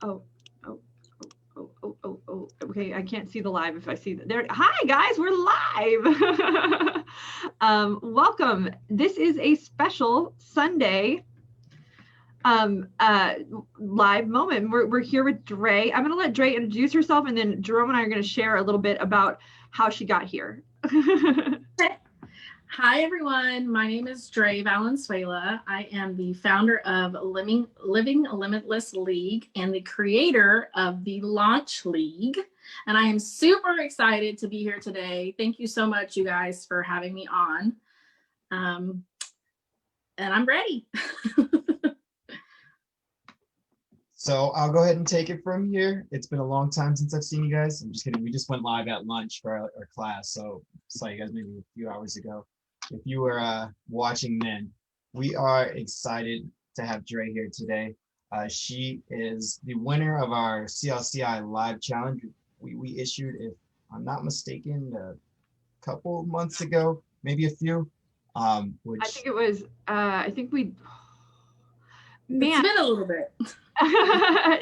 Oh, oh, oh. Okay, I can't see the live if I see that. There. Hi, guys, we're live. Welcome. This is a special Sunday live moment. We're here with Dre. I'm going to let Dre introduce herself, and then Jerome and I are going to share a little bit about how she got here. Hi, everyone. My name is Dre Valenzuela. I am the founder of Living Limitless League and the creator of the Launch League. And I am super excited to be here today. Thank you so much, you guys, for having me on. And I'm ready. So I'll go ahead and take it from here. It's been a long time since I've seen you guys. I'm just kidding. We just went live at lunch for our class. So saw you guys maybe a few hours ago. If you were watching then, we are excited to have Dre here today. She is the winner of our CLCI live challenge. We issued, if I'm not mistaken, a couple months ago, maybe a few. Which I think it was, It's been a little bit.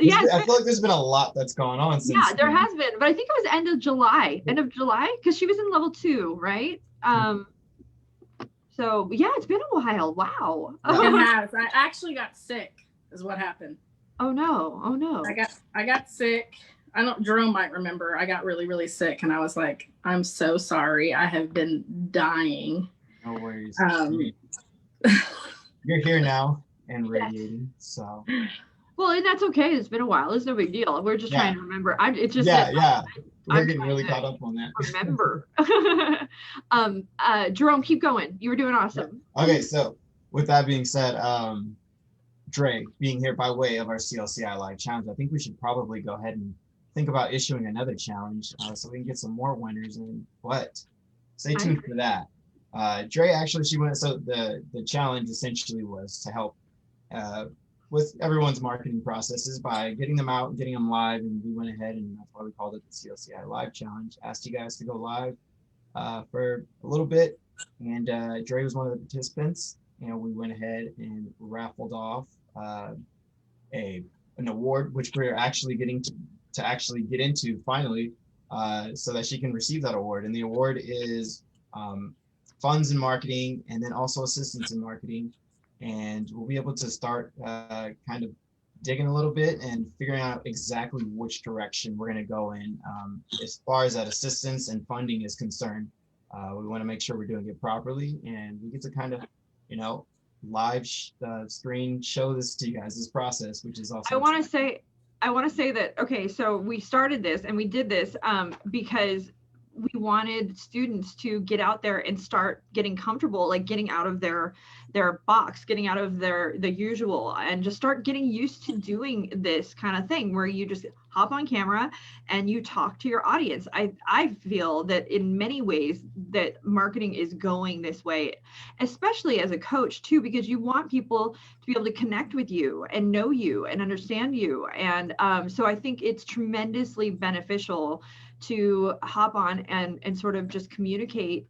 Yes, I feel like there's been a lot that's gone on since. Yeah, there has been, but I think it was end of July, because she was in level 2, right? So yeah, it's been a while. Wow. It has. I actually got sick, is what happened. Oh no. I got sick. Jerome might remember. I got really, really sick, and I was like, I'm so sorry. I have been dying. No worries. You're here now and radiating, so. Well, and that's okay. It's been a while. It's no big deal. We're just trying to remember. It's just we're getting really caught up on that. Remember. Jerome, keep going. You were doing awesome. Okay, so with that being said, Dre, being here by way of our CLCI live challenge, I think we should probably go ahead and think about issuing another challenge so we can get some more winners in. But stay tuned for that. Dre actually, so the challenge essentially was to help with everyone's marketing processes by getting them out and getting them live, and we went ahead, and that's why we called it the CLCI Live Challenge. Asked you guys to go live for a little bit, and Dre was one of the participants, and we went ahead and raffled off an award, which we're actually getting to actually get into finally, so that she can receive that award. And the award is funds in marketing, and then also assistance in marketing. And we'll be able to start kind of digging a little bit and figuring out exactly which direction we're going to go in as far as that assistance and funding is concerned. We want to make sure we're doing it properly, and we get to kind of, live screen show this to you guys, this process, which is also. I want to say that, okay, so we started this and we did this because we wanted students to get out there and start getting comfortable, like getting out of their box, getting out of the usual, and just start getting used to doing this kind of thing where you just hop on camera and you talk to your audience. I feel that in many ways that marketing is going this way, especially as a coach too, because you want people to be able to connect with you and know you and understand you. And so I think it's tremendously beneficial to hop on and sort of just communicate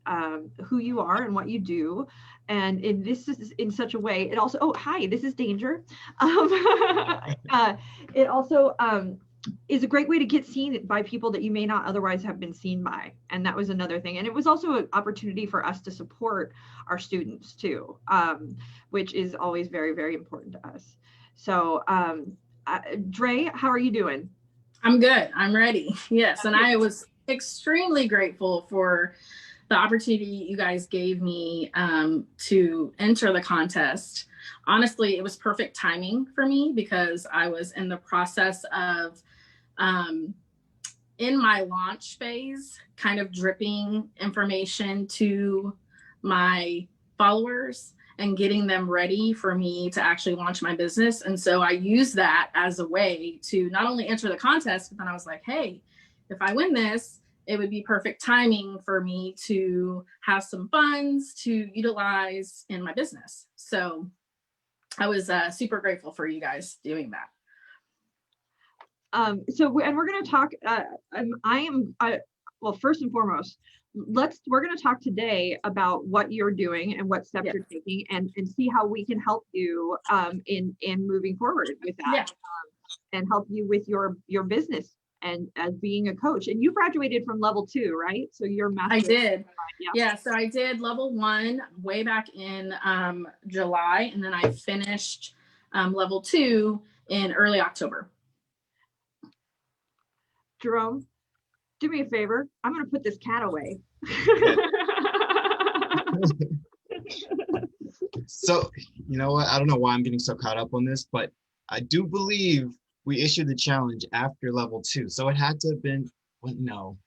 who you are and what you do. And this is in such a way, it also, oh, hi, this is Danger. It also is a great way to get seen by people that you may not otherwise have been seen by. And that was another thing. And it was also an opportunity for us to support our students too, which is always very, very important to us. So Dre, how are you doing? I'm good. I'm ready. Yes. And I was extremely grateful for the opportunity you guys gave me to enter the contest. Honestly, it was perfect timing for me because I was in the process of, in my launch phase, kind of dripping information to my followers and getting them ready for me to actually launch my business. And so I used that as a way to not only enter the contest, but then I was like, hey, if I win this, it would be perfect timing for me to have some funds to utilize in my business. So I was super grateful for you guys doing that. And we're going to talk, well, first and foremost, we're going to talk today about what you're doing and what steps you're taking and see how we can help you in moving forward with that. and help you with your business and as being a coach. And you graduated from level 2, right? So you're I did. Yeah. Yeah. So I did level 1 way back in July, and then I finished level 2 in early October. Jerome, do me a favor. I'm going to put this cat away. So, you know what? I don't know why I'm getting so caught up on this, but I do believe we issued the challenge after level 2. So it had to have been, well, no.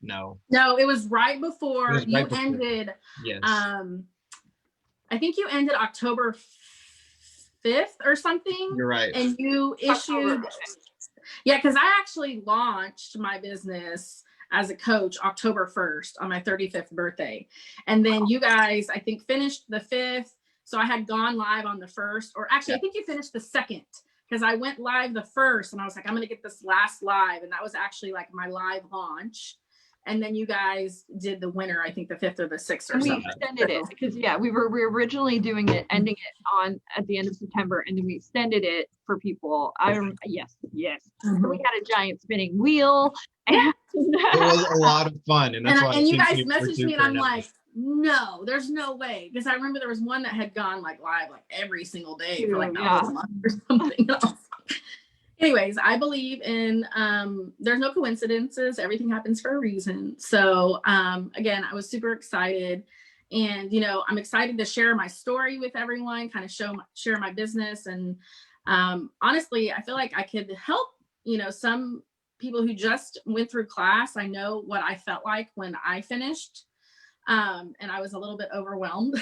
No, it was right before you ended. Yes. I think you ended October 5th or something. You're right. And you issued, yeah, because I actually launched my business as a coach October 1st on my 35th birthday. And then you guys, I think, finished the 5th. So I had gone live on the 1st, or actually, I think you finished the 2nd, because I went live the 1st and I was like, I'm going to get this last live. And that was actually like my live launch. And then you guys did the winner, I think the 5th or the 6th or and something. We extended it because we were originally doing it, ending it at the end of September, and then we extended it for people. Yes. Mm-hmm. So we had a giant spinning wheel. And it was a lot of fun. And that's why and you guys messaged me and I'm like, no, there's no way. Because I remember there was one that had gone like live like every single day for like a month or something else. Anyways, I believe in there's no coincidences. Everything happens for a reason. So again, I was super excited. And, you know, I'm excited to share my story with everyone, kind of share my business. And honestly, I feel like I could help, you know, some people who just went through class. I know what I felt like when I finished. And I was a little bit overwhelmed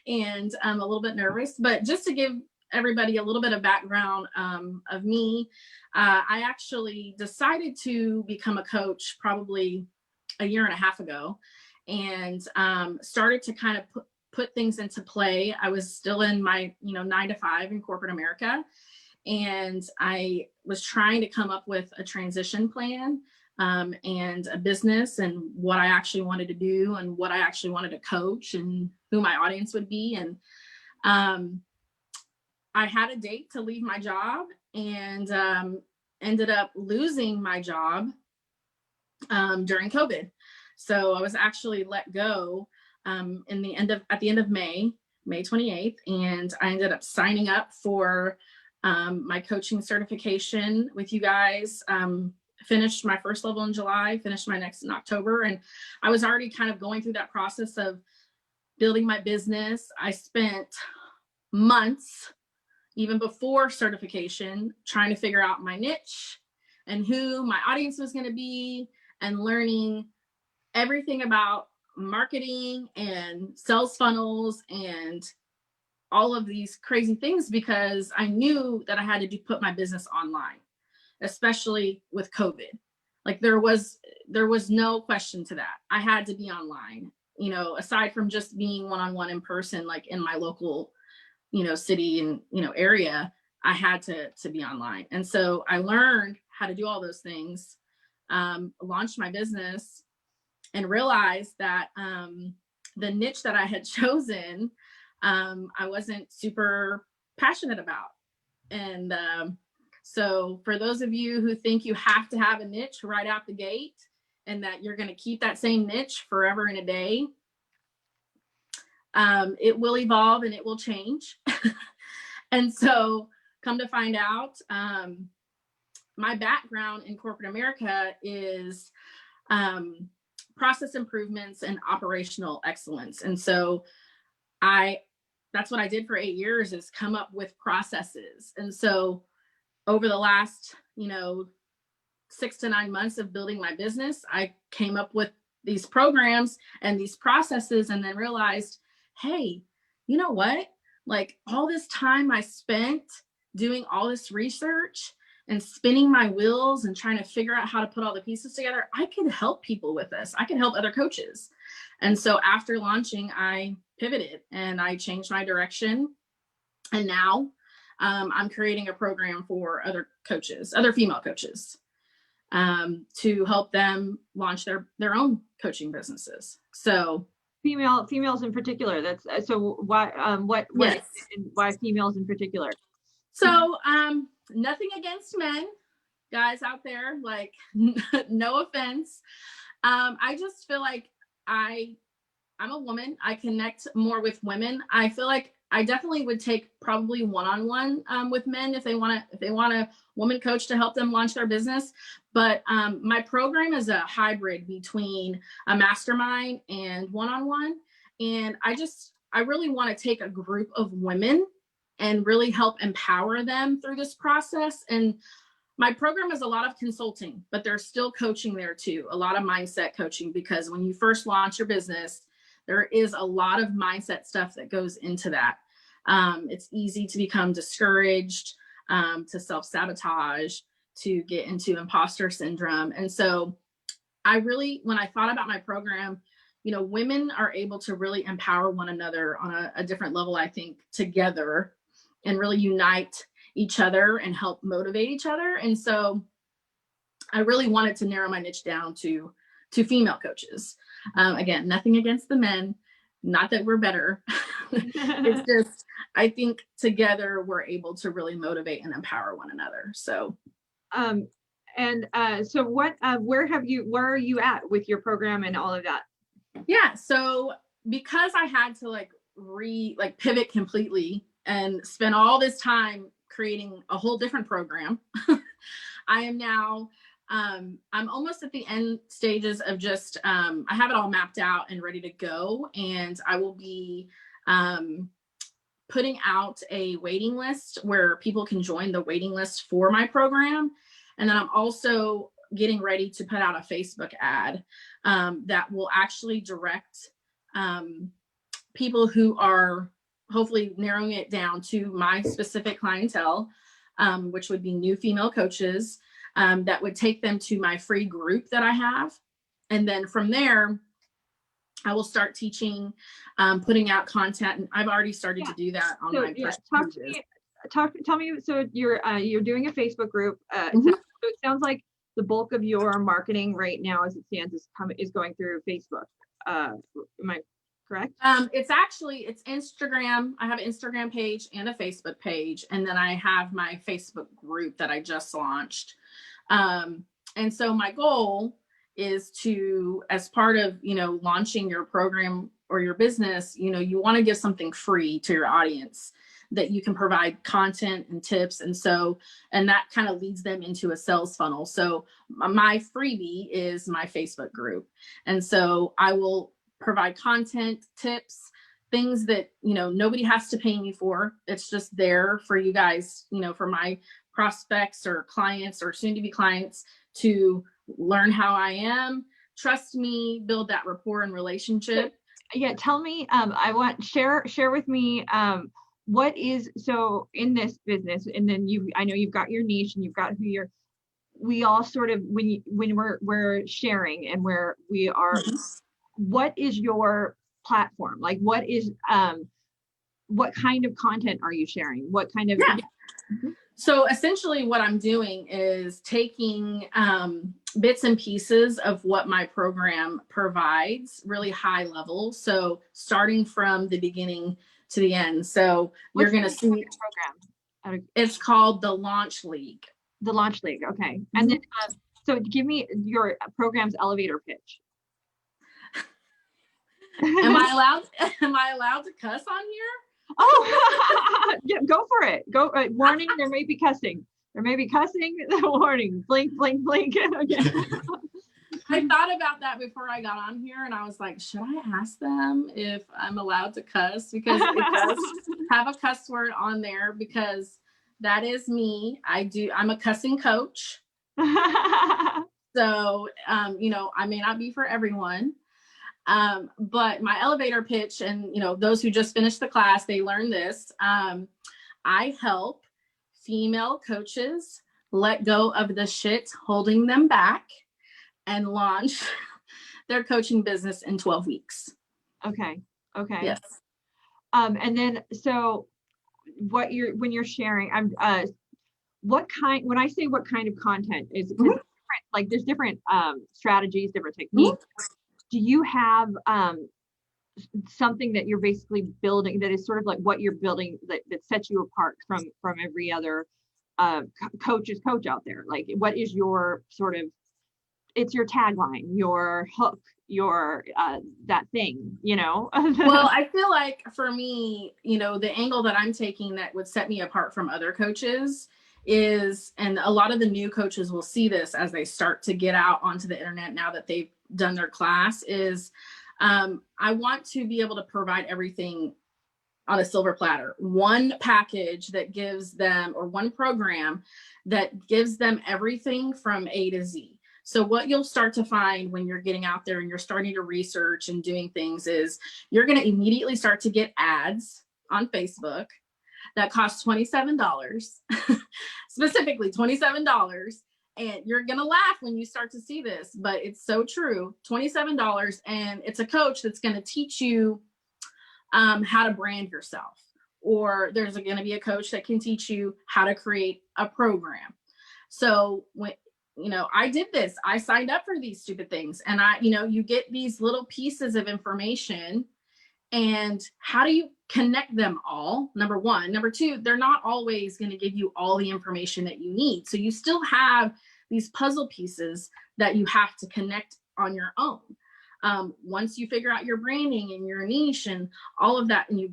and a little bit nervous. But just to give everybody a little bit of background of me, I actually decided to become a coach probably a year and a half ago, and started to kind of put things into play. I was still in my 9 to 5 in corporate America, and I was trying to come up with a transition plan and a business and what I actually wanted to do and what I actually wanted to coach and who my audience would be. And I had a date to leave my job, and ended up losing my job during COVID. So I was actually let go at the end of May 28th, and I ended up signing up for my coaching certification with you guys. Finished my first level in July, finished my next in October, and I was already kind of going through that process of building my business. I spent months, even before certification, trying to figure out my niche and who my audience was going to be, and learning everything about marketing and sales funnels and all of these crazy things, because I knew that I had to put my business online, especially with COVID. Like there was no question to that. I had to be online, aside from just being one-on-one in person, like in my local, city and, area. I had to be online. And so I learned how to do all those things, launched my business, and realized that the niche that I had chosen, I wasn't super passionate about. And so for those of you who think you have to have a niche right out the gate and that you're going to keep that same niche forever and a day, it will evolve and it will change. And so come to find out, my background in corporate America is process improvements and operational excellence. And so that's what I did for 8 years, is come up with processes. And so over the last, 6 to 9 months of building my business, I came up with these programs and these processes, and then realized, hey, you know what? Like all this time I spent doing all this research and spinning my wheels and trying to figure out how to put all the pieces together, I could help people with this. I could help other coaches. And so after launching, I pivoted and I changed my direction. And now I'm creating a program for other coaches, other female coaches, to help them launch their own coaching businesses. So females in particular. That's so why yes. why females in particular? So, nothing against men, guys out there, like, no offense. I just feel like I'm a woman. I connect more with women. I feel like I definitely would take probably one-on-one with men if they want a woman coach to help them launch their business. But my program is a hybrid between a mastermind and one-on-one. And I really want to take a group of women and really help empower them through this process. And my program is a lot of consulting, but there's still coaching there too, a lot of mindset coaching, because when you first launch your business, there is a lot of mindset stuff that goes into that. It's easy to become discouraged, to self-sabotage, to get into imposter syndrome. And so when I thought about my program, women are able to really empower one another on a different level, I think, together, and really unite each other and help motivate each other. And so I really wanted to narrow my niche down to female coaches. Again, nothing against the men, not that we're better. It's just, I think together we're able to really motivate and empower one another. So, so where are you at with your program and all of that? Yeah. So because I had to pivot completely and spend all this time creating a whole different program, I am now, I'm almost at the end stages of just, I have it all mapped out and ready to go. And I will be putting out a waiting list where people can join the waiting list for my program. And then I'm also getting ready to put out a Facebook ad that will actually direct people who are hopefully narrowing it down to my specific clientele, which would be new female coaches, that would take them to my free group that I have. And then from there, I will start teaching, putting out content. And I've already started to do that on my personal pages. Tell me, so you're doing a Facebook group. So it sounds like the bulk of your marketing right now, as it stands, is going through Facebook. Am I correct? It's Instagram. I have an Instagram page and a Facebook page, and then I have my Facebook group that I just launched. And so my goal is to, as part of, launching your program or your business, you want to give something free to your audience that you can provide content and tips. And that kind of leads them into a sales funnel. So my freebie is my Facebook group. And so I will provide content, tips, things that, nobody has to pay me for. It's just there for you guys, for my prospects or clients or soon to be clients to learn how I am, trust me, build that rapport and relationship. Yeah. Tell me, share with me, what is, so in this business, and then I know you've got your niche and you've got we all sort of, when we're sharing and where we are, what is your platform? Like, what kind of content are you sharing? What kind of, So essentially what I'm doing is taking bits and pieces of what my program provides, really high level. So starting from the beginning to the end. So you're going to see program. It's called the Launch League. The Launch League. Okay. And then, so give me your program's elevator pitch. Am I allowed to cuss on here? Oh, yeah, go for it. Go. Warning, there may be cussing. Warning, blink, blink, blink. Okay. I thought about that before I got on here, and I was like, should I ask them if I'm allowed to cuss? Because it does have a cuss word on there, because that is me. I'm a cussing coach. So, I may not be for everyone. But my elevator pitch, and those who just finished the class, they learned this. I help female coaches let go of the shit holding them back and launch their coaching business in 12 weeks. Okay. Yes. And then, so when you're sharing, when I say what kind of content is, different, like there's different strategies, different techniques. Do you have something that you're basically building that is sort of like what you're building that sets you apart from every other coach out there? Like, what is your sort of, it's your tagline, your hook, your that thing, you know? Well, I feel like for me, you know, the angle that I'm taking that would set me apart from other coaches is, and a lot of the new coaches will see this as they start to get out onto the internet now that they've done their class, is I want to be able to provide everything on a silver platter. One package that gives them, or one program that gives them everything from A to Z. So what you'll start to find when you're getting out there and you're starting to research and doing things is you're going to immediately start to get ads on Facebook that cost $27, specifically $27. And you're going to laugh when you start to see this, but it's so true. $27. And it's a coach that's going to teach you how to brand yourself. Or there's going to be a coach that can teach you how to create a program. So when, you know, I did this, I signed up for these stupid things, and you get these little pieces of information, and how do you connect them all? Number one. Number two, they're not always going to give you all the information that you need. So you still have these puzzle pieces that you have to connect on your own. Once you figure out your branding and your niche and all of that, and you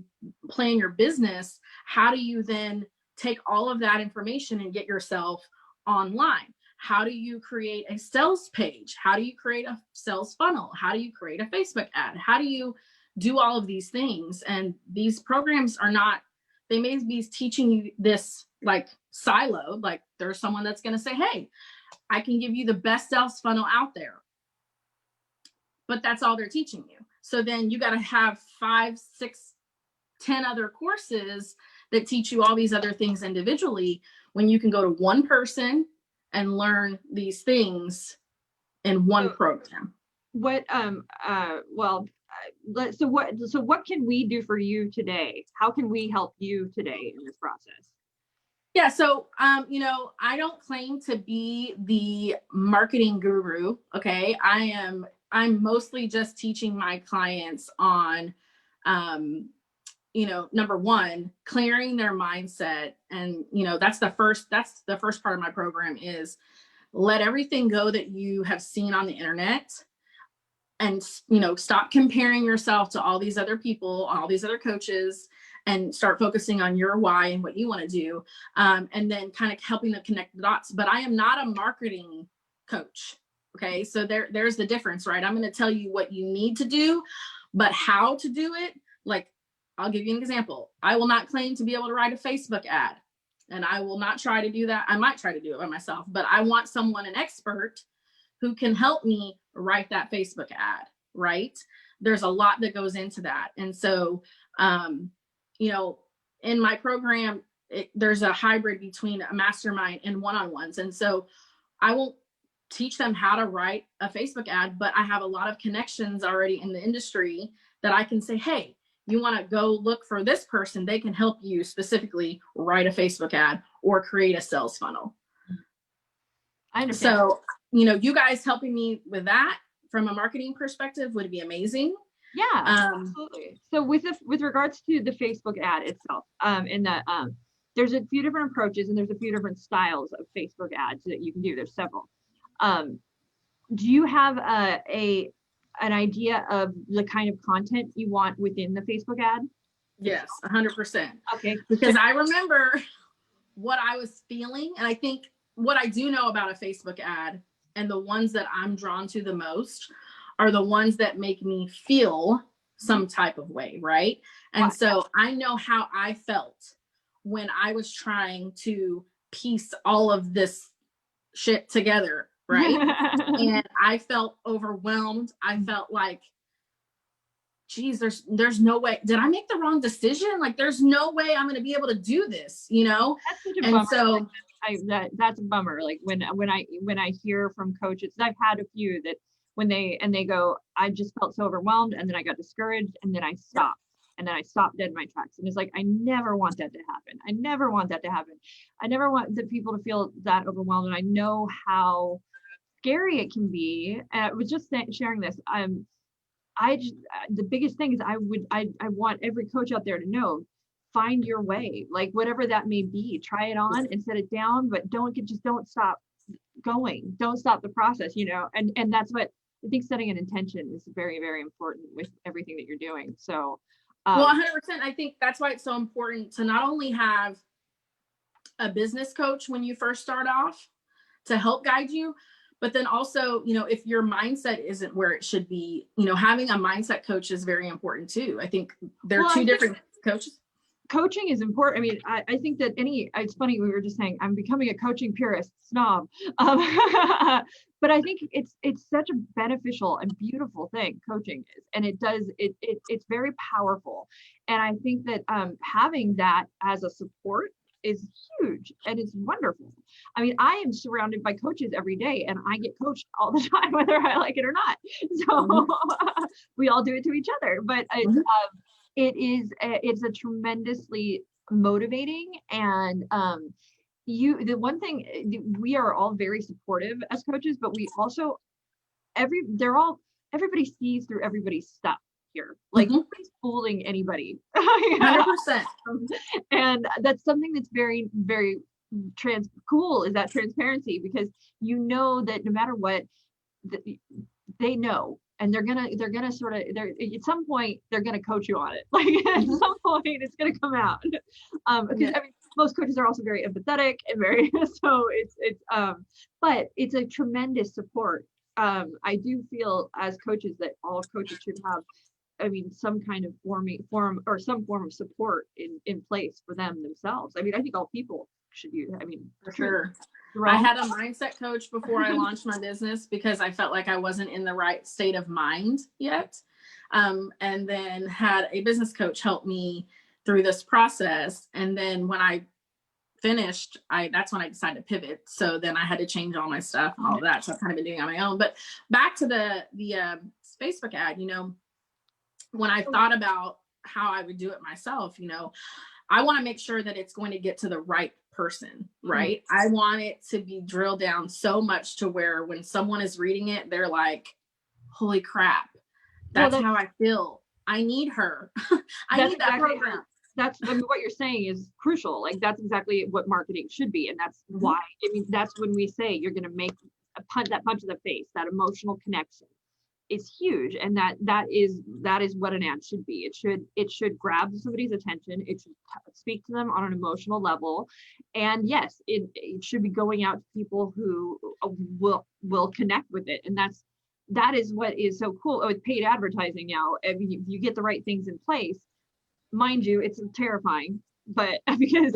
plan your business, how do you then take all of that information and get yourself online? How do you create a sales page? How do you create a sales funnel? How do you create a Facebook ad? How do you do all of these things? And these programs are not, they may be teaching you this like siloed, like there's someone that's going to say, hey, I can give you the best sales funnel out there. But that's all they're teaching you. So then you got to have 5, 6, 10 other courses that teach you all these other things individually, when you can go to one person and learn these things in one program. So what can we do for you today? How can we help you today in this process? Yeah. So, I don't claim to be the marketing guru. Okay. I'm mostly just teaching my clients on, number one, clearing their mindset. And, that's the first part of my program is let everything go that you have seen on the internet, and, stop comparing yourself to all these other people, all these other coaches, and start focusing on your why and what you want to do. And then kind of helping them connect the dots. But I am not a marketing coach. Okay. So there's the difference, right? I'm going to tell you what you need to do, but how to do it. Like, I'll give you an example. I will not claim to be able to write a Facebook ad, and I will not try to do that. I might try to do it by myself, but I want someone, an expert, who can help me write that Facebook ad, right? There's a lot that goes into that. And so, in my program, there's a hybrid between a mastermind and one-on-ones. And so I won't teach them how to write a Facebook ad, but I have a lot of connections already in the industry that I can say, hey, you want to go look for this person, they can help you specifically write a Facebook ad or create a sales funnel. I understand. So, you guys helping me with that from a marketing perspective would be amazing. Yeah, absolutely. So with regards to the Facebook ad itself, there's a few different approaches, and there's a few different styles of Facebook ads that you can do. There's several. Do you have an idea of the kind of content you want within the Facebook ad? Yes, 100%. Okay. Because I remember what I was feeling, and I think what I do know about a Facebook ad, and the ones that I'm drawn to the most, are the ones that make me feel some type of way, right? And so I know how I felt when I was trying to piece all of this shit together, right? And I felt overwhelmed. I felt like, geez, there's no way. Did I make the wrong decision? Like, there's no way I'm going to be able to do this, That's such a bummer. And so that's a bummer. Like when I hear from coaches, I've had a few that when they go, I just felt so overwhelmed, and then I got discouraged, and then I stopped. And then I stopped dead in my tracks. And it's like, I never want that to happen. I never want that to happen. I never want the people to feel that overwhelmed. And I know how scary it can be. And I was just sharing this. the biggest thing is I want every coach out there to know, find your way, like whatever that may be, try it on and set it down, but don't stop going, don't stop the process, and that's what I think, setting an intention is very, very important with everything that you're doing. So well, 100%. I think that's why it's so important to not only have a business coach when you first start off to help guide you, but then also, if your mindset isn't where it should be, having a mindset coach is very important too. I think they're two different coaches. Coaching is important. I mean, I think that it's funny, we were just saying, I'm becoming a coaching purist snob. But I think it's such a beneficial and beautiful thing, coaching is, and it's very powerful. And I think that having that as a support is huge, and it's wonderful. I mean, I am surrounded by coaches every day, and I get coached all the time, whether I like it or not. So we all do it to each other, but it's a tremendously motivating, and the one thing, we are all very supportive as coaches, but we also everybody sees through everybody's stuff here. Like nobody's fooling anybody. 100%. And that's something that's very, very cool, is that transparency, because that no matter what, they know, and they're gonna sort of, at some point they're gonna coach you on it. Like at some point it's gonna come out. Because I mean, most coaches are also very empathetic and very so but it's a tremendous support. I do feel as coaches that all coaches should have, I mean, some kind of form or some form of support in place for themselves. I mean, I think all people should use. I mean, for sure. I had a mindset coach before I launched my business because I felt like I wasn't in the right state of mind yet. And then had a business coach help me through this process. And then when I finished, that's when I decided to pivot. So then I had to change all my stuff and all that. So I've kind of been doing it on my own. But back to the Facebook ad, when I thought about how I would do it myself, I want to make sure that it's going to get to the right person, right? I want it to be drilled down so much to where when someone is reading it, they're like, holy crap, that's how I feel. I need her. I need that program. That's what you're saying is crucial. Like that's exactly what marketing should be. And that's why, I mean, that's when we say you're going to make that punch in the face, that emotional connection is huge. And that is what an ad should be. It should grab somebody's attention. It should speak to them on an emotional level. And yes, it should be going out to people who will connect with it. And that is what is so cool with paid advertising now. I mean, if you get the right things in place, mind you, it's terrifying, but because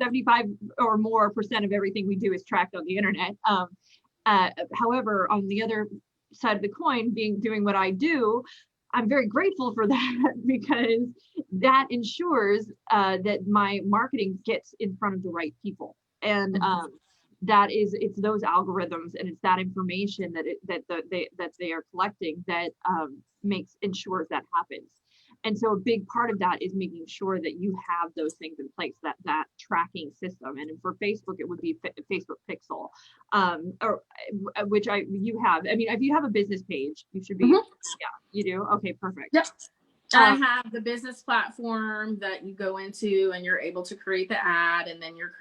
75 or more % of everything we do is tracked on the internet. However, on the other side of the coin, doing what I do, I'm very grateful for that, because that ensures that my marketing gets in front of the right people. And it's those algorithms and it's that information that they are collecting that ensures that happens. And so a big part of that is making sure that you have those things in place, that tracking system. And for Facebook, it would be Facebook Pixel, which you have. I mean, if you have a business page, you should be, you do? Okay, perfect. Yep. I have the business platform that you go into and you're able to create the ad, and then you're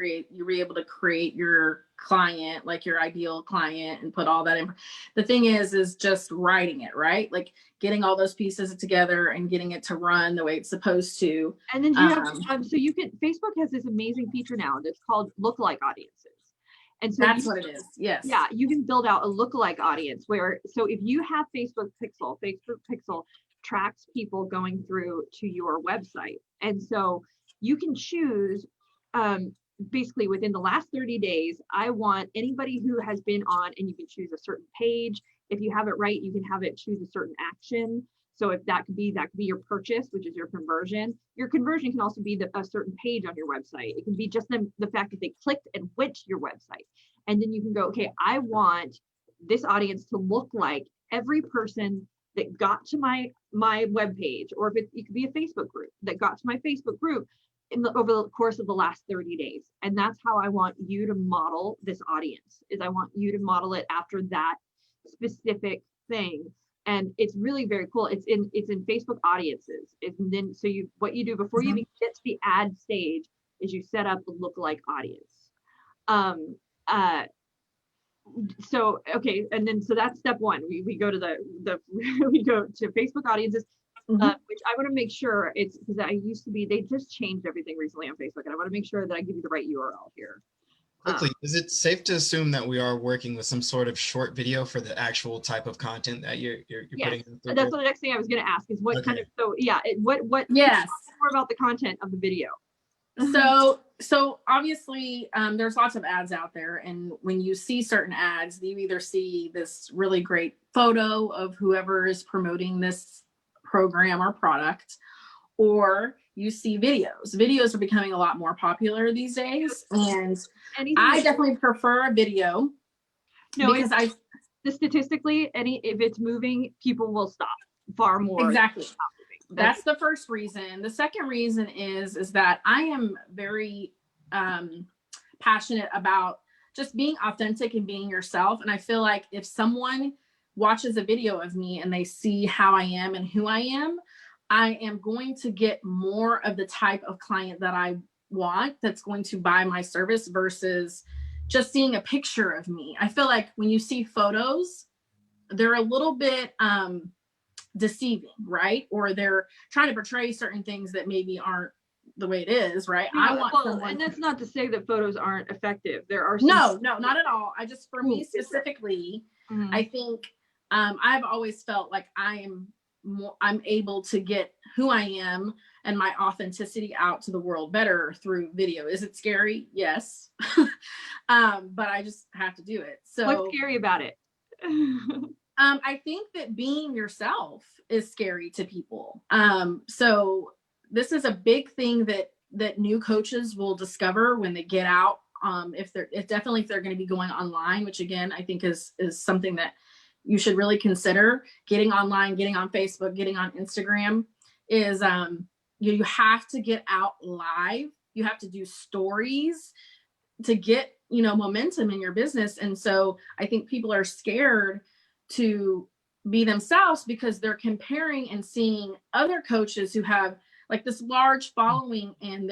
able to create your client, like your ideal client, and put all that in. The thing is just writing it, right? Like getting all those pieces together and getting it to run the way it's supposed to. And then you have, Facebook has this amazing feature now that's called lookalike audiences. And so that's what it is. Yes. Yeah, you can build out a lookalike audience so if you have Facebook Pixel tracks people going through to your website. And so you can choose basically within the last 30 days, I want anybody who has been on, and you can choose a certain page. If you have it right, you can have it choose a certain action. So if that could be your purchase, which is your conversion. Your conversion can also be a certain page on your website. It can be just the fact that they clicked and went to your website. And then you can go, okay, I want this audience to look like every person that got to my webpage, or if it could be a Facebook group that got to my Facebook group over the course of the last 30 days. And that's how I want you to model this audience, is I want you to model it after that specific thing. And it's really very cool. It's in Facebook audiences. And then so what you do before you even get to the ad stage is you set up a lookalike audience. So okay, and then so that's step one. We go to the we go to Facebook audiences, which I want to make sure it's because they just changed everything recently on Facebook, and I want to make sure that I give you the right URL here. Quickly, is it safe to assume that we are working with some sort of short video for the actual type of content that you're putting in? That's what the next thing I was going to ask is what kind of, so yeah, what yes, more about the content of the video. So obviously there's lots of ads out there, and when you see certain ads, you either see this really great photo of whoever is promoting this program or product, or you see videos. Videos are becoming a lot more popular these days, and I definitely prefer a video. No, because statistically, if it's moving, people will stop far more. Exactly. That's the first reason. The second reason is that I am very passionate about just being authentic and being yourself. And I feel like if someone watches a video of me and they see how I am and who I am going to get more of the type of client that I want, that's going to buy my service, versus just seeing a picture of me. I feel like when you see photos, they're a little bit deceiving, right? Or they're trying to portray certain things that maybe aren't the way it is, right? And that's not to say that photos aren't effective. There are no, not at all. I just, for me specifically, I think I've always felt like I'm able to get who I am and my authenticity out to the world better through video. Is it scary? Yes. But I just have to do it. So what's scary about it? I think that being yourself is scary to people. So this is a big thing that new coaches will discover when they get out. If they're going to be going online, which again, I think is something that you should really consider. Getting online, getting on Facebook, getting on Instagram is, you have to get out live. You have to do stories to get, momentum in your business. And so I think people are scared to be themselves because they're comparing and seeing other coaches who have like this large following, and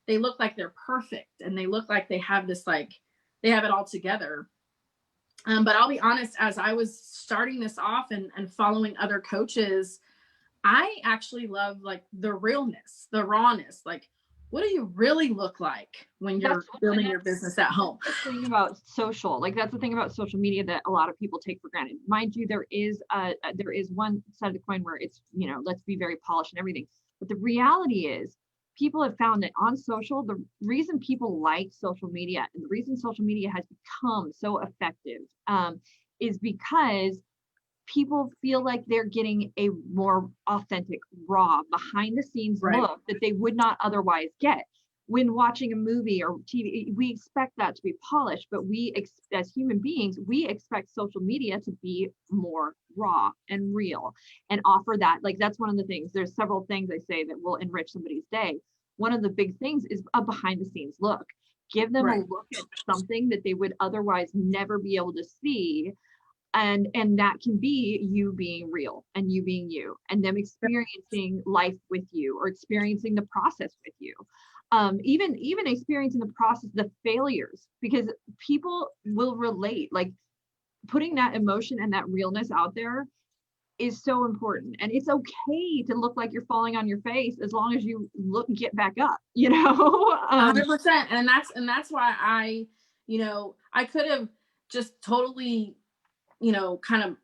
they look like they're perfect, and they look like they have this, like they have it all together. But I'll be honest, as I was starting this off and following other coaches, I actually love like the realness, the rawness. Like, what do you really look like when you're building your business at home? That's the thing about social, like that's the thing about social media that a lot of people take for granted. Mind you, there is one side of the coin where it's, let's be very polished and everything. But the reality is, people have found that on social, the reason people like social media and the reason social media has become so effective is because people feel like they're getting a more authentic, raw, behind the scenes look that they would not otherwise get. When watching a movie or TV, we expect that to be polished, but as human beings, we expect social media to be more raw and real and offer that. Like, that's one of the things. There's several things I say that will enrich somebody's day. One of the big things is a behind the scenes look. Give them a look at something that they would otherwise never be able to see. And that can be you being real and you being you, and them experiencing life with you or experiencing the process with you. Even experiencing the process, the failures, because people will relate. Like, putting that emotion and that realness out there is so important. And it's okay to look like you're falling on your face as long as you get back up, 100%. And that's why I could have just totally, kind of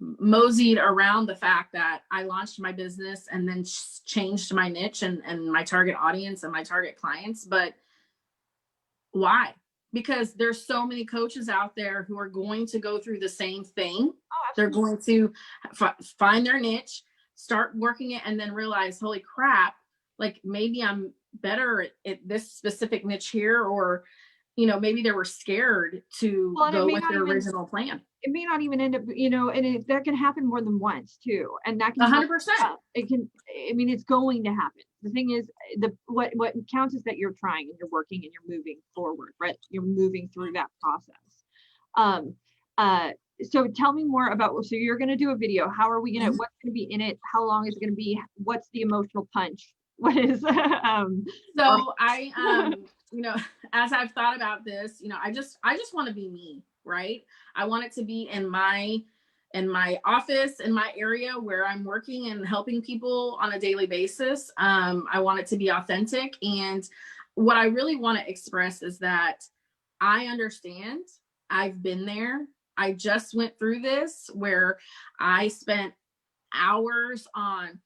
moseyed around the fact that I launched my business and then changed my niche and my target audience and my target clients. But why? Because there's so many coaches out there who are going to go through the same thing. They're going to find their niche, start working it, and then realize, holy crap, like maybe I'm better at this specific niche here, or maybe they were scared to go with their original plan. It may not even end up, and that can happen more than once too. And that can 100%. It's going to happen. The thing is, what counts is that you're trying and you're working and you're moving forward, right? You're moving through that process. So tell me more about, so you're going to do a video. How are we going to, what's going to be in it? How long is it going to be? What's the emotional punch? What is, so I, as I've thought about this, I just want to be me, right? I want it to be in my office, in my area where I'm working and helping people on a daily basis. I want it to be authentic. And what I really want to express is that I understand. I've been there. I just went through this where I spent hours on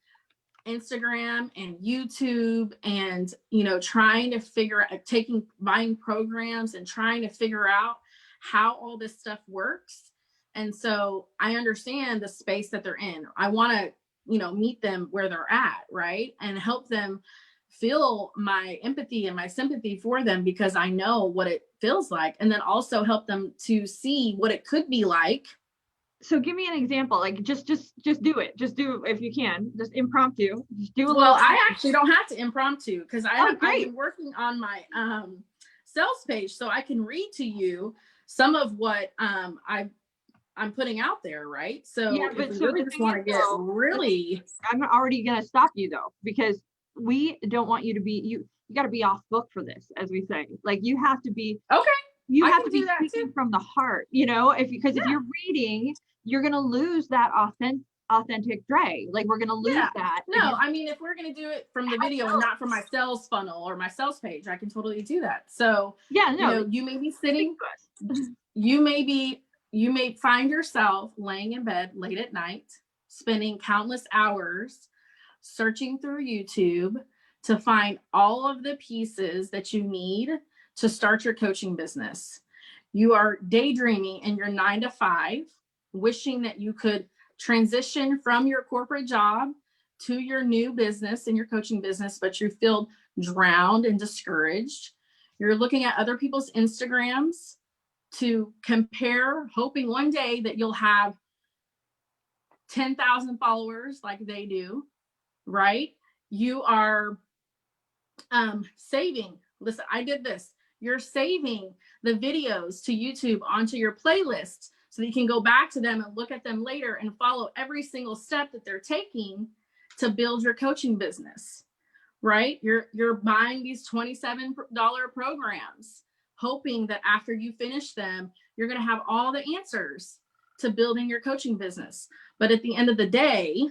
Instagram and YouTube and, trying to figure out, buying programs and trying to figure out how all this stuff works. And so I understand the space that they're in. I want to, meet them where they're at, right? And help them feel my empathy and my sympathy for them because I know what it feels like. And then also help them to see what it could be like. So give me an example, like just do it. Just do, if you can, just impromptu. Just do a well, I actually don't have to impromptu because I've been working on my sales page, so I can read to you some of what I'm putting out there, right? So yeah, but if so really just want to get really, I'm already gonna stop you though, because we don't want you to be you got to be off book for this, as we say. Like you have to be okay. You have to be speaking from the heart, if you're reading, you're gonna lose that authentic Dre. Like we're gonna lose that. No, I mean, if we're gonna do it from the video and not from my sales funnel or my sales page, I can totally do that. So yeah, no, you may be sitting, you may find yourself laying in bed late at night, spending countless hours searching through YouTube to find all of the pieces that you need to start your coaching business. You are daydreaming in your 9 to 5, wishing that you could transition from your corporate job to your new business and your coaching business, but you feel drowned and discouraged. You're looking at other people's Instagrams to compare, hoping one day that you'll have 10,000 followers like they do, right? You are saving. Listen, I did this. You're saving the videos to YouTube onto your playlist so that you can go back to them and look at them later and follow every single step that they're taking to build your coaching business, right? You're buying these $27 programs, hoping that after you finish them, you're going to have all the answers to building your coaching business. But at the end of the day,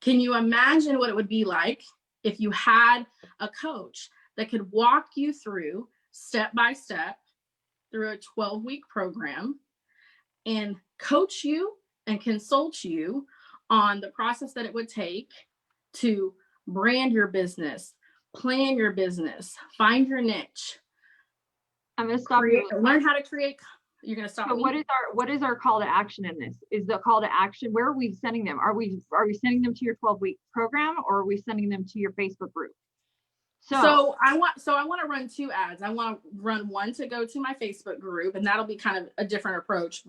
can you imagine what it would be like if you had a coach that could walk you through step by step through a 12-week program and coach you and consult you on the process that it would take to brand your business, plan your business, find your niche. I'm going to stop you. Learn how to create. You're going to stop. So me? what is our call to action in this? Is the call to action, where are we sending them? Are we sending them to your 12-week program, or are we sending them to your Facebook group? So I want to run 2 ads. I want to run one to go to my Facebook group, and that'll be kind of a different approach,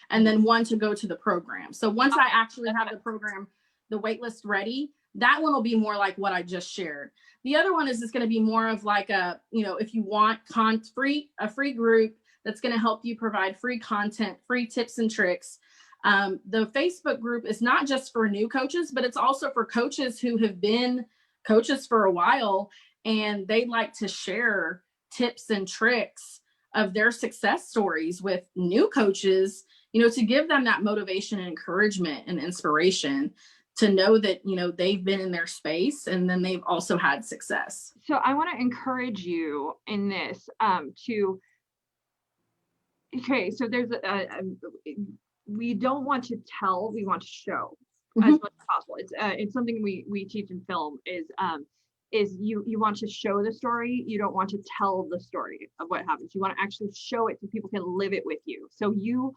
and then one to go to the program. So once I actually have the program, the waitlist ready, that one will be more like what I just shared. The other one is just going to be more of like if you want a free group that's going to help you provide free content, free tips and tricks. The Facebook group is not just for new coaches, but it's also for coaches who have been coaches for a while and they'd like to share tips and tricks of their success stories with new coaches, to give them that motivation and encouragement and inspiration to know that, they've been in their space and then they've also had success. So I want to encourage you in this so there's we don't want to tell, we want to show as much as possible. It's something we teach in film is you want to show the story. You don't want to tell the story of what happens. You want to actually show it so people can live it with you. So you,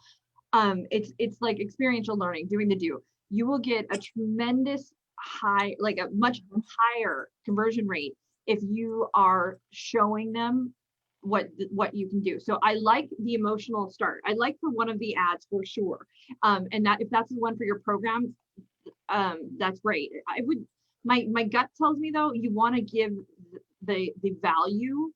it's like experiential learning, doing the do. You will get a tremendous high, like a much higher conversion rate if you are showing them what you can do. So I like the emotional start. I like for one of the ads for sure. And that if that's the one for your program, that's great. I would, my gut tells me though, you want to give the value,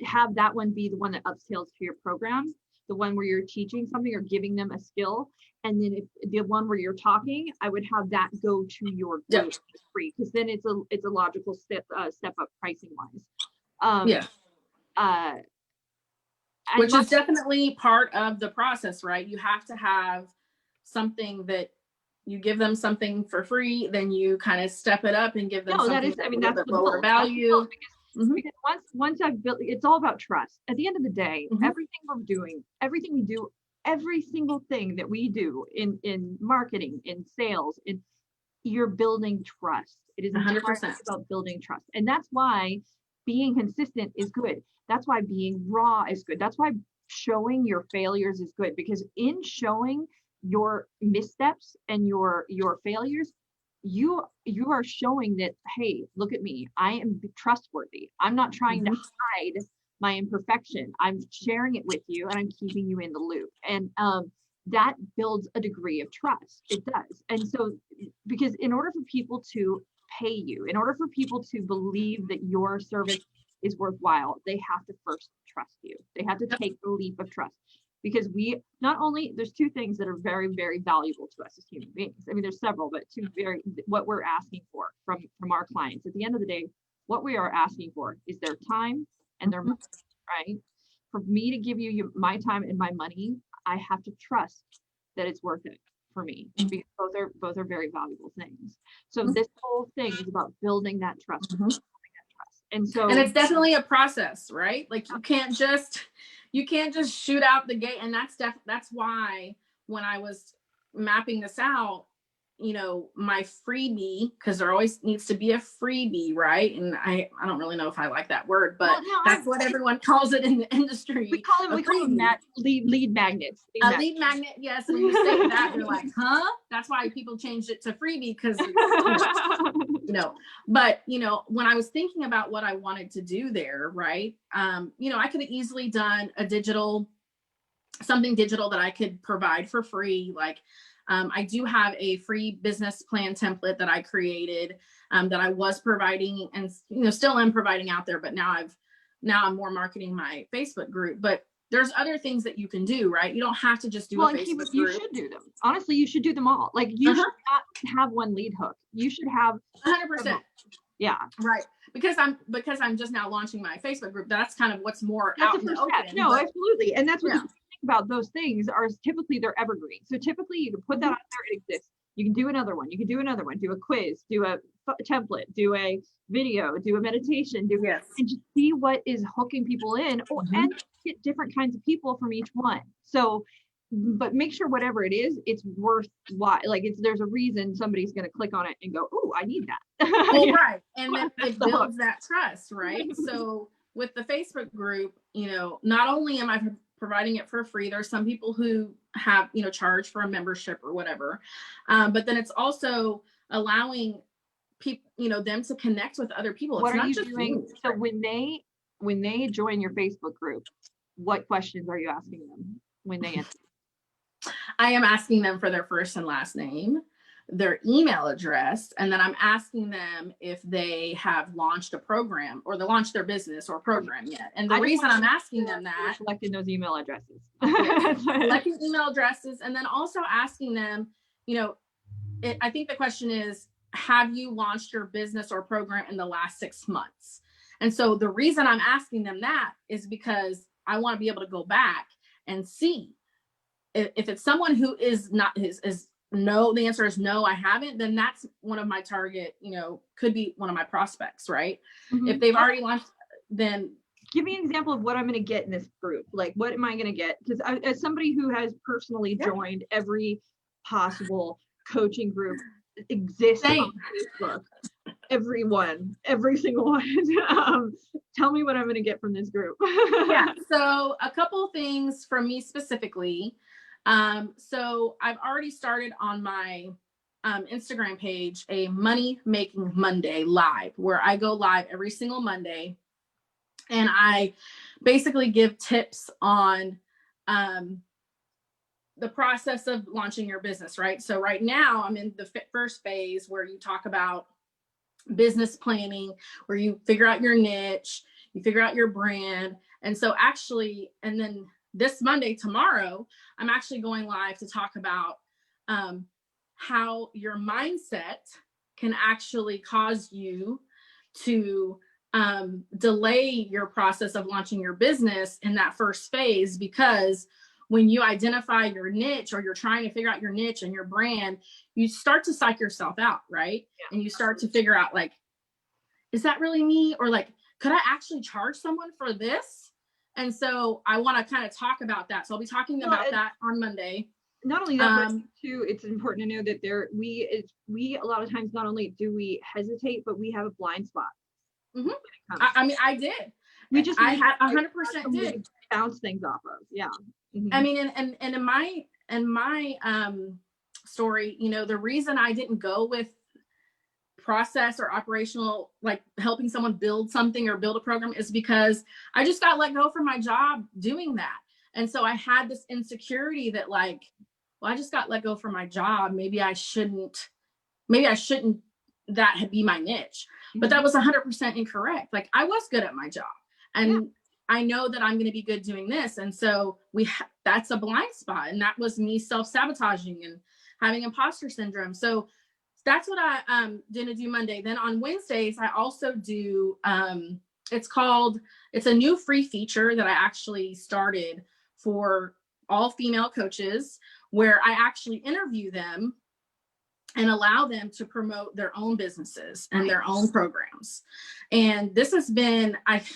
have that one be the one that upscales to your program. the one where you're teaching something or giving them a skill. And then if the one where you're talking, I would have that go to your group free, because then it's a logical step up pricing wise. Which is definitely part of the process, right? You have to have something that you give them something for free, then you kind of step it up and give them something that's a little bit lower value. Because once I've built, it's all about trust. At the end of the day, everything we're doing, everything we do, every single thing that we do in marketing, in sales, you're building trust. It is 100% about building trust. And that's why being consistent is good. That's why being raw is good. That's why showing your failures is good, because in showing your missteps and your failures, you are showing that, hey, look at me, I am trustworthy. I'm not trying to hide my imperfection. I'm sharing it with you and I'm keeping you in the loop. And that builds a degree of trust. It does. And so, because in order for people to pay you, in order for people to believe that your service is worthwhile, they have to first trust you. They have to take the leap of trust, because we not only, there's two things that are very, very valuable to us as human beings. I mean, there's several, but what we're asking for from our clients. At the end of the day, what we are asking for is their time and their money, right? For me to give you my time and my money, I have to trust that it's worth it for me, because both are very valuable things. So this whole thing is about building that trust. And it's definitely a process, right? Like you can't just shoot out the gate. And that's why when I was mapping this out, my freebie, because there always needs to be a freebie, right? And I don't really know if I like that word, but that's what everyone calls it in the industry. We call them lead magnets. Lead magnet, yes. When you say that, you're like, huh? That's why people changed it to freebie, because But when I was thinking about what I wanted to do there, right? I could have easily done something digital that I could provide for free. Like I do have a free business plan template that I created that I was providing and still am providing out there, but now I'm more marketing my Facebook group. But there's other things that you can do, right? You don't have to just do a Facebook group. You should do them. Honestly, you should do them all. Like you should not have one lead hook. You should have 100%. Yeah. Right. Because I'm just now launching my Facebook group. That's kind of what's more out in the open. No, absolutely. And that's what you think about. Those things are typically they're evergreen. So typically you can put that out there, it exists. You can do another one. You can do another one. Do a quiz. Do a template. Do a video. Do a meditation. And just see what is hooking people in. And get different kinds of people from each one. So, but make sure whatever it is, it's worthwhile. Like there's a reason somebody's going to click on it and go, "Oh, I need that." Well, right. And it builds that trust, right? So with the Facebook group, not only am I providing it for free, there's some people who have, charge for a membership or whatever. But then it's also allowing people, them to connect with other people. What are you doing? So when they join your Facebook group, what questions are you asking them when they enter? I am asking them for their first and last name, their email address, and then I'm asking them if they have launched a program or they launched their business or program yet. And the reason I'm asking them that, collecting those email addresses, collecting email addresses, and then also asking them, I think the question is, have you launched your business or program in the last 6 months? And so the reason I'm asking them that is because I want to be able to go back and see if it's someone who is not is no, the answer is no, I haven't, then that's one of my target, could be one of my prospects, right? If they've already launched, then give me an example of what I'm going to get in this group. Like, what am I going to get? Because as somebody who has personally joined every possible coaching group exists on Facebook, every single one. Tell me what I'm going to get from this group. So a couple things from me specifically. So I've already started on my Instagram page a Money Making Monday live, where I go live every single Monday and I basically give tips on the process of launching your business, right? So right now I'm in the first phase where you talk about business planning, where you figure out your niche, you figure out your brand. And so actually, and then this Monday, tomorrow, I'm actually going live to talk about how your mindset can actually cause you to delay your process of launching your business in that first phase, because when you identify your niche, or you're trying to figure out your niche and your brand, you start to psych yourself out, right? Yeah. And you start to figure out, like, is that really me? Or like, could I actually charge someone for this? And so I want to kind of talk about that. So I'll be talking about that on Monday. Not only that, but too, it's important to know that we a lot of times, not only do we hesitate, but we have a blind spot. Mm-hmm. I mean, I did. I had 100% did bounce things off of. Yeah. Mm-hmm. I mean, and in my story, you know, the reason I didn't go with process or operational, like helping someone build something or build a program, is because I just got let go from my job doing that. And so I had this insecurity that, like, well, I just got let go from my job. Maybe I shouldn't that be my niche. Mm-hmm. But that was 100% incorrect. Like, I was good at my job, and I know that I'm going to be good doing this. And so that's a blind spot. And that was me self-sabotaging and having imposter syndrome. So that's what I didn't do Monday. Then on Wednesdays, I also do, it's a new free feature that I actually started for all female coaches, where I actually interview them and allow them to promote their own businesses and their own programs. And this has been, I've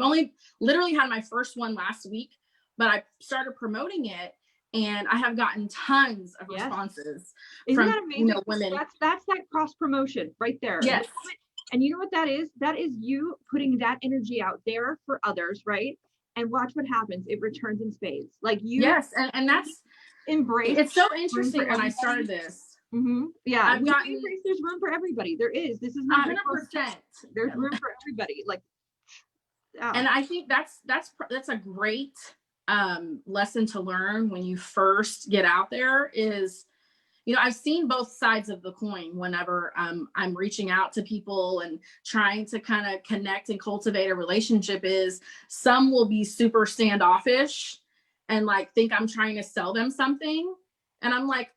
only literally had my first one last week, but I started promoting it, and I have gotten tons of responses from women. That's that cross promotion right there. Yes. And you know what that is? That is you putting that energy out there for others, right? And watch what happens. It returns in spades. Like you. Yes, and that's embrace. It's so interesting when I started this. Mm-hmm. Yeah, there's room for everybody. There is. This is not 100%. There's room for everybody. Like. And I think that's a great lesson to learn when you first get out there is, you know, I've seen both sides of the coin whenever I'm reaching out to people and trying to kind of connect and cultivate a relationship. Is some will be super standoffish and like think I'm trying to sell them something. And I'm like,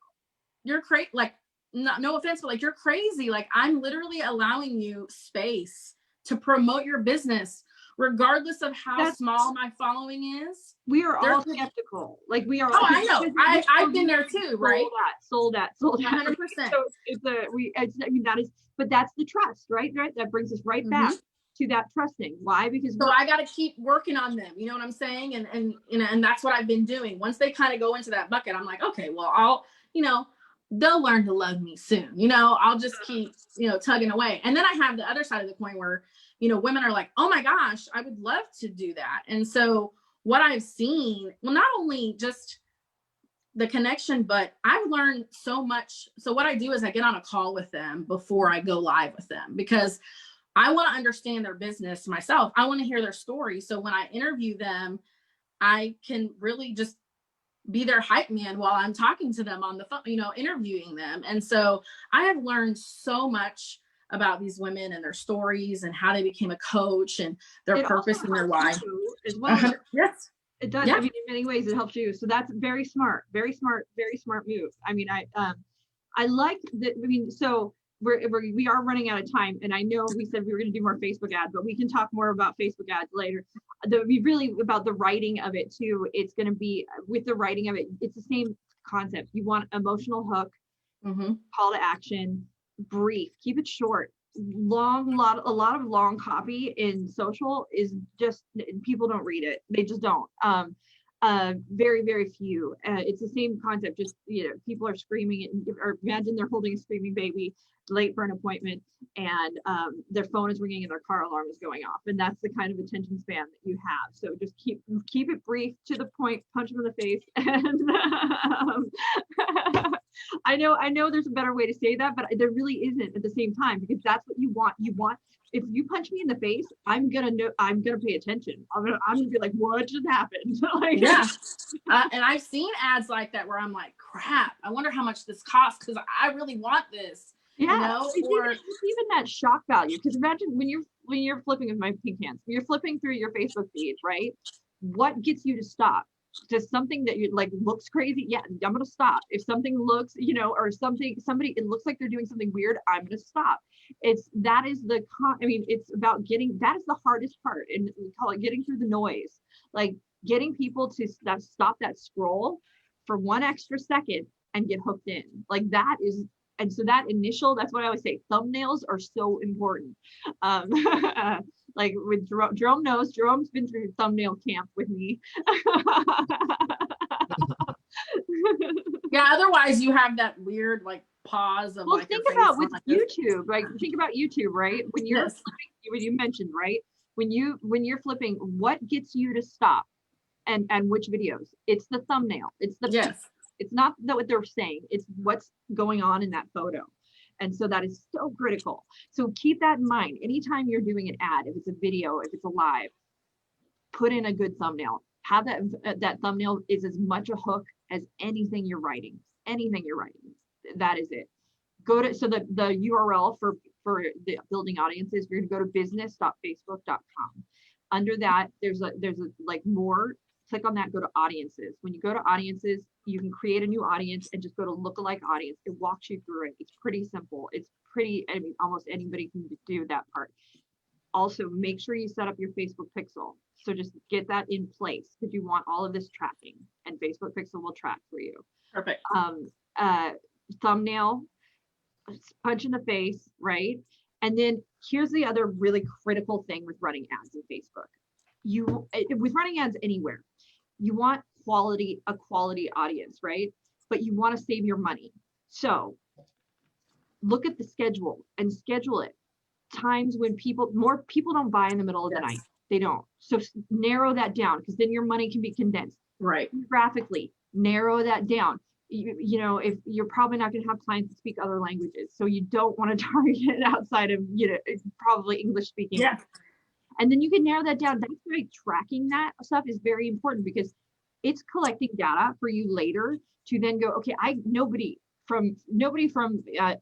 you're crazy. Like, no offense, but like, you're crazy. Like, I'm literally allowing you space to promote your business, regardless of how small my following is. We are all skeptical. Like, we are. Oh, I know. I've been there too, right? Sold at. 100%. So but that's the trust, right? That brings us right back to that trusting. Why? Because I got to keep working on them. You know what I'm saying? And you know, and that's what I've been doing. Once they kind of go into that bucket, I'm like, okay, well, they'll learn to love me soon. You know, I'll just keep, tugging away. And then I have the other side of the coin where, women are like, oh my gosh, I would love to do that. And so what I've seen, well, not only just the connection, but I've learned so much. So what I do is I get on a call with them before I go live with them, because I want to understand their business myself. I want to hear their story. So when I interview them, I can really just be their hype man while I'm talking to them on the phone, interviewing them. And so I have learned so much about these women and their stories and how they became a coach and their purpose in their life as well. Yes, it does. Yeah. I mean, in many ways it helps you. So that's very smart move. I mean, I like that. I mean, so we are running out of time, and I know we said we were going to do more Facebook ads, but we can talk more about Facebook ads later. Really about the writing of it too. It's going to be with the writing of it. It's the same concept. You want emotional hook, call to action, brief, keep it short. A lot of long copy in social is just, people don't read it. They just don't. Very, very few. It's the same concept. Just, people are screaming, or imagine they're holding a screaming baby late for an appointment, and their phone is ringing and their car alarm is going off, and that's the kind of attention span that you have. So just keep it brief, to the point, punch them in the face. And I know there's a better way to say that, but there really isn't at the same time, because that's what you want. If you punch me in the face, I'm gonna pay attention. I'm gonna be like, what just happened? Yeah. And I've seen ads like that where I'm like, crap, I wonder how much this costs, because I really want this. Yeah, or even that shock value. Because imagine when you're flipping with my pink hands, when you're flipping through your Facebook feed, right? What gets you to stop? Does something that you like looks crazy? Yeah, I'm gonna stop. If something looks, or somebody, it looks like they're doing something weird, I'm gonna stop. That is it's about that is the hardest part, and we call it getting through the noise. Like getting people to stop that scroll for one extra second and get hooked in. Like that is, and so that's what I always say, thumbnails are so important. Like with Jerome knows, Jerome's been through thumbnail camp with me. Yeah, otherwise you have that weird like pause of like think about with YouTube, like think about YouTube, right? When you're flipping, when you mentioned, right? When you're flipping, what gets you to stop and which videos? It's the thumbnail. It's the it's not what they're saying, it's what's going on in that photo. And so that is so critical. So keep that in mind. Anytime you're doing an ad, if it's a video, if it's a live, put in a good thumbnail. Have that thumbnail is as much a hook as anything you're writing. Anything you're writing. That is it. So the URL for the building audiences, you're gonna go to business.facebook.com. Under that, there's a like more. Click on that, go to audiences. When you go to audiences, you can create a new audience and just go to lookalike audience. It walks you through it. It's pretty simple. Almost anybody can do that part. Also, make sure you set up your Facebook pixel. So just get that in place because you want all of this tracking, and Facebook pixel will track for you. Perfect. Thumbnail, punch in the face, right? And then here's the other really critical thing with running ads in Facebook. With running ads anywhere, you want a quality audience, right? But you want to save your money. So look at the schedule and schedule it. Times when more people don't buy in the middle of the night. They don't. So narrow that down because then your money can be condensed. Right. Graphically, narrow that down. If you're probably not going to have clients that speak other languages, so you don't want to target outside of, probably English speaking. Yeah. And then you can narrow that down. That's why tracking that stuff is very important because it's collecting data for you later to then go, okay, nobody from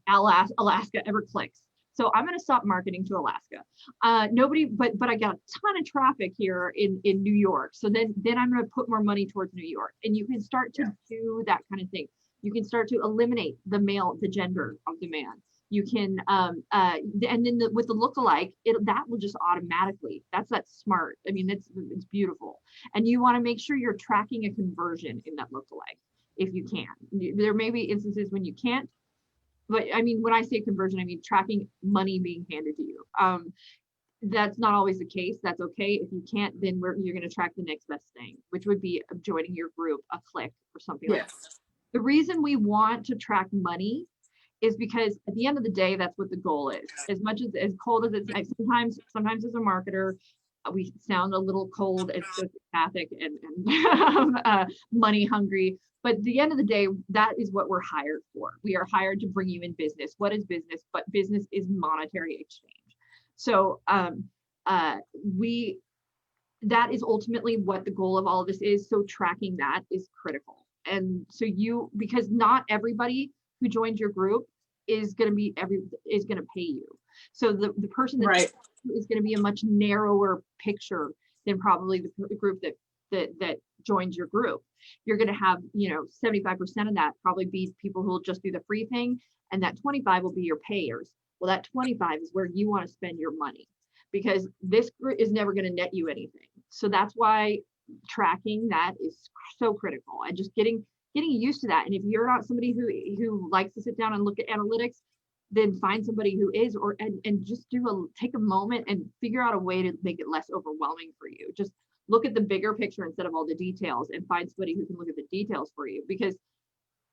Alaska ever clicks. So I'm going to stop marketing to Alaska. But I got a ton of traffic here in New York. So then I'm going to put more money towards New York. And you can start to do that kind of thing. You can start to eliminate the gender of the man. You can, and then with the lookalike, that will just automatically, that's smart. I mean, it's beautiful. And you want to make sure you're tracking a conversion in that lookalike if you can. There may be instances when you can't, but I mean, when I say conversion, I mean tracking money being handed to you. That's not always the case. That's okay. If you can't, then you're going to track the next best thing, which would be joining your group, a click or something like that. The reason we want to track money is because at the end of the day, that's what the goal is. As much as cold as it's, sometimes as a marketer, we sound a little cold and sociopathic and money hungry. But at the end of the day, that is what we're hired for. We are hired to bring you in business. What is business? But business is monetary exchange. So that is ultimately what the goal of all of this is. So tracking that is critical. And so because not everybody who joins your group is going to pay you. So the person that is going to be a much narrower picture than probably the group that joins your group. You're going to have, 75% of that probably be people who will just do the free thing. And that 25 will be your payers. Well, that 25 is where you want to spend your money because this group is never going to net you anything. So that's why tracking that is so critical and just getting used to that. And if you're not somebody who likes to sit down and look at analytics, then find somebody who is, and just take a moment and figure out a way to make it less overwhelming for you. Just look at the bigger picture instead of all the details and find somebody who can look at the details for you, because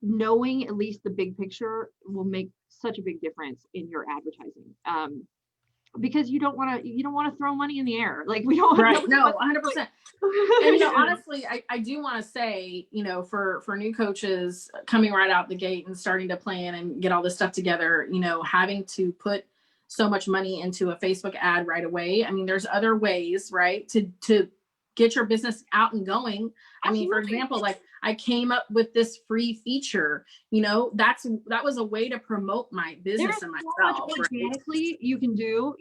knowing at least the big picture will make such a big difference in your advertising. Because you don't want to throw money in the air. Like we don't. Right. No, 100%. And honestly, I do want to say, for new coaches coming right out the gate and starting to plan and get all this stuff together, having to put so much money into a Facebook ad right away. I mean, there's other ways, right, to get your business out and going. I mean, for example, like I came up with this free feature, that was a way to promote my business and myself. So much organically, you can do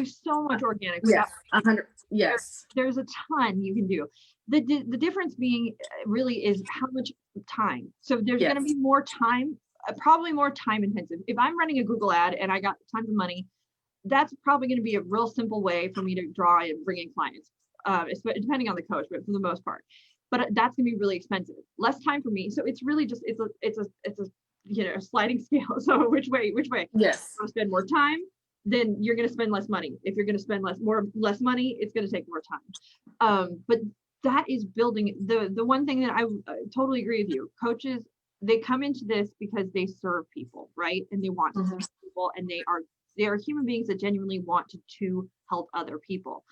so much organically. Yes, 100. Yes. There's a ton you can do. The difference being really is how much time. So there's going to be more time, probably more time intensive. If I'm running a Google ad and I got tons of money, that's probably going to be a real simple way for me to draw and bring in clients, depending on the coach, but for the most part. But that's going to be really expensive. Less time for me. So it's really just it's a sliding scale. So which way? Yes. If you spend more time, then you're going to spend less money. If you're going to spend less money, it's going to take more time. But that is building the one thing that I totally agree with you. Coaches, they come into this because they serve people, right? And they want to serve people, and they are human beings that genuinely want to help other people.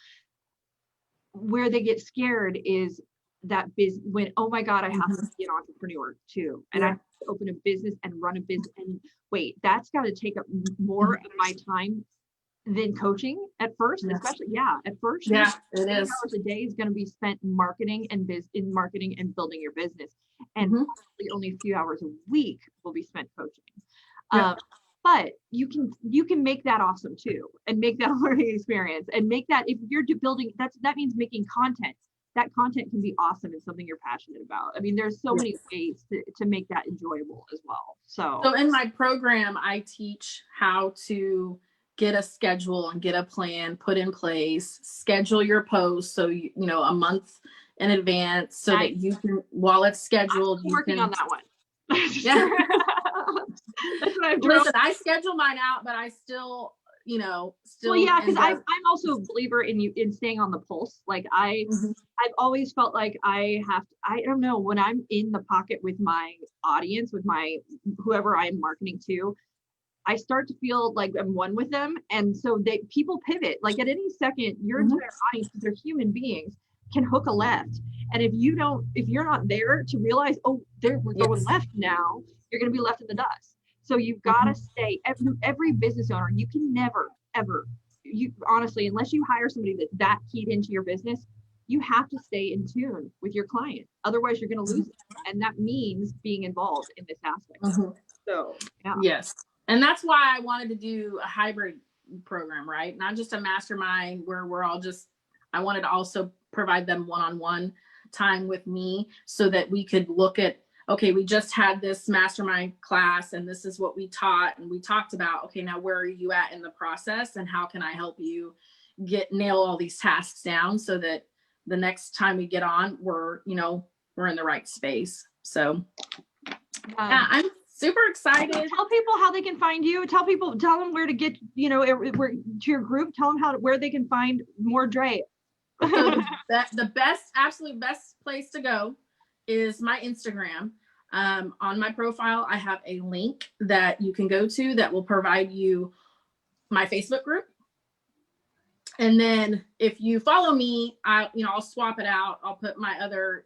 Where they get scared is that when, oh my God, I have to be an entrepreneur too. And I have to open a business and run a business. And wait, that's got to take up more of my time than coaching at first, especially. At first. Yeah, it is. Hours a day is going to be spent marketing and marketing and building your business. And probably only a few hours a week will be spent coaching. But you can make that awesome too, and make that a learning experience, and make that, if you're building, that means making content. That content can be awesome and something you're passionate about. I mean, there's so many ways to make that enjoyable as well. So in my program, I teach how to get a schedule and get a plan put in place, schedule your posts. So, you know, a month in advance so that you can, while it's scheduled, I'm working on that one. Yeah. That's what I'm doing. Listen, I schedule mine out, but I still, well, yeah, because I'm also a believer in staying on the pulse. Like I've always felt like I don't know, when I'm in the pocket with my audience, with my whoever I'm marketing to, I start to feel like I'm one with them. And so people pivot. Like at any second, your entire audience, because they're human beings, can hook a left. And if you're not there to realize, we're going left now, you're going to be left in the dust. So you've got to stay, every business owner, you can never, ever, honestly, unless you hire somebody that's that keyed into your business, you have to stay in tune with your client. Otherwise you're going to lose it. And that means being involved in this aspect. So, yeah. Yes. And that's why I wanted to do a hybrid program, right? Not just a mastermind where we're all I wanted to also provide them one-on-one time with me so that we could look at, okay, we just had this mastermind class and this is what we taught. And we talked about, okay, now where are you at in the process and how can I help you nail all these tasks down so that the next time we get on, we're in the right space. So I'm super excited. Tell people how they can find you. Tell them where to get, to your group. Tell them where they can find more Dre. So the absolute best place to go is my Instagram. On my profile, I have a link that you can go to that will provide you my Facebook group. And then if you follow me, I'll swap it out. I'll put my other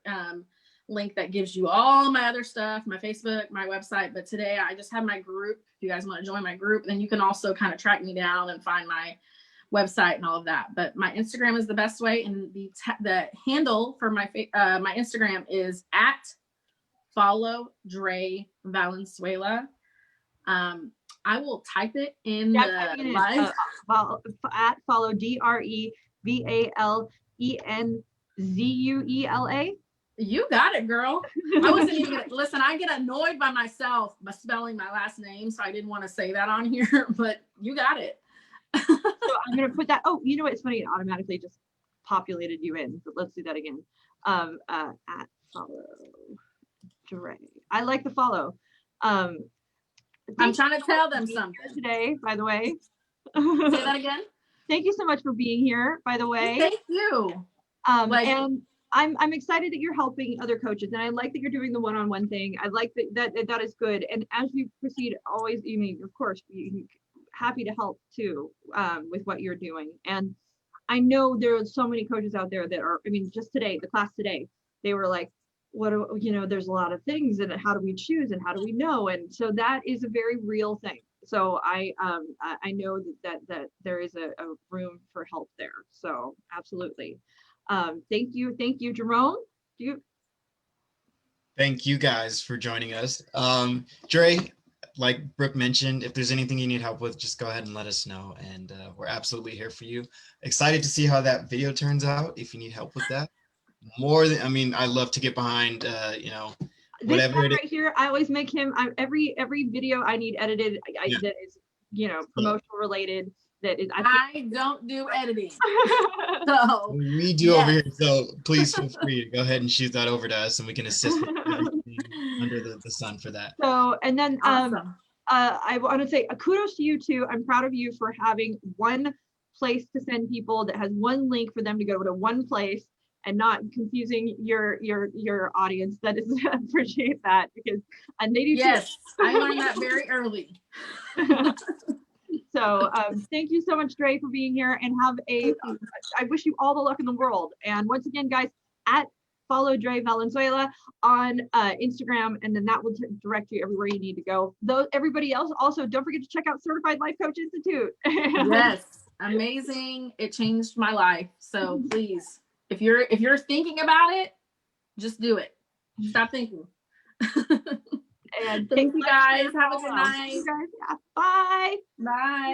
link that gives you all my other stuff, my Facebook, my website. But today I just have my group. If you guys want to join my group, then you can also kind of track me down and find my website and all of that. But my Instagram is the best way. And the handle for my my Instagram is @follow Dre Valenzuela. I will type it in the live. @follow DREVALENZUELA. You got it, girl. I wasn't even listen. I get annoyed by myself by spelling my last name, so I didn't want to say that on here. But you got it. So I'm gonna put that. Oh, you know what's funny? It automatically just populated you in. But let's do that again. @follow Dre. I like the follow. I'm trying to tell them something today, by the way. Say that again. Thank you so much for being here, by the way. Thank you. And I'm excited that you're helping other coaches, and I like that you're doing the one-on-one thing. I like that is good. And as you proceed, always, of course, you're happy to help too with what you're doing. And I know there are so many coaches out there that are, just today, the class today, they were like, there's a lot of things, and how do we choose, and how do we know? And so that is a very real thing. So I know that there is a room for help there. So absolutely. Thank you, Jerome. Thank you guys for joining us. Dre, like Brooke mentioned, if there's anything you need help with, just go ahead and let us know. And we're absolutely here for you. Excited to see how that video turns out, if you need help with that. more than, I mean, I love to get behind, This whatever guy it is. right here, I always make him. Every video I need edited. Yeah. That is promotional related. That is. I don't do editing. So We do over here, so please feel free to go ahead and shoot that over to us, and we can assist with everything under the sun for that. So, and then awesome. I want to say kudos to you too. I'm proud of you for having one place to send people that has one link for them to go to one place and not confusing your audience. That is, I appreciate that because, and they do yes, too. I learned that very early. So thank you so much, Dre, for being here, and I wish you all the luck in the world. And once again, guys, follow Dre Valenzuela on Instagram, and then that will direct you everywhere you need to go. Though everybody else, also don't forget to check out Certified Life Coach Institute. Yes, amazing. It changed my life. So please, if you're thinking about it, just do it. Stop thinking. And thank you guys. Have a good night. You guys, yeah, bye. Bye.